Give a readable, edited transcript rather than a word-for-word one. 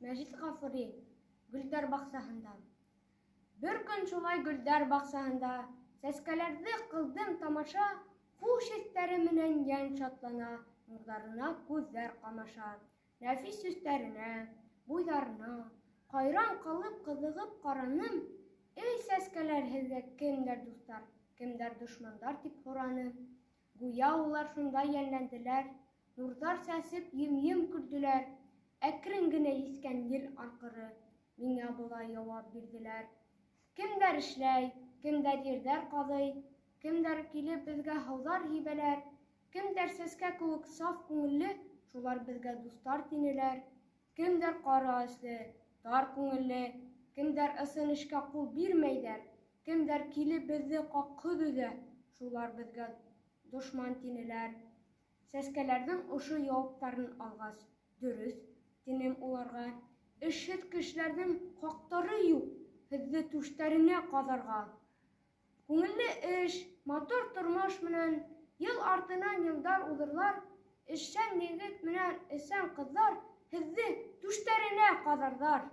Мәҗит Гафури, Гөлдәр баксаһында. Бер көн шулай Гөлдәр баксаһында сәскәләрҙе ҡылдым тамаша, хуш еҫтәре менән йән шатлана, нурҙарына күҙҙәр ҡамаша. Нәфис өҫтәренә, буйҙарына ҡайран ҡалып ҡыҙығып ҡараным. Эй сәскәләр, һеҙгә кемдәр дуҫтар, кемдәр дошмандар тип һораным. Гүйә улар шунда йәнләнделәр, нурҙар сәсеп ем-ем көлдөләр. Әкрен генә иҫкән ел арҡыры миңә былай яуап бирҙеләр. Кемдәр эшләй, кемдәр ерҙәр ҡаҙый, кемдәр килеп беҙгә һыуҙар һибәләр, кемдәр сәскә кеүек саф күңелле, шулар беҙгә дуҫтар тинеләр. Кемдәр ҡара эсле, тар күңелле, кемдәр ысын эшкә ҡул бирмәйҙәр, кемдәр килеп беҙҙе ҡаҡһыҙ өҙә, шулар беҙгә дошман тинеләр. Сәскәләрҙең ошо яуаптарын алғас, дөрөҫ, тинем уларға, эшһеҙ кешеләрҙең хаҡтары юҡ һеҙҙе түштәренә ҡаҙарға. Күңелле эш, матур тормош менән йыл артынан йылдар уҙырлар, эшсән егет менән эсән ҡыҙҙар һеҙҙе түштәренә ҡаҙарҙар.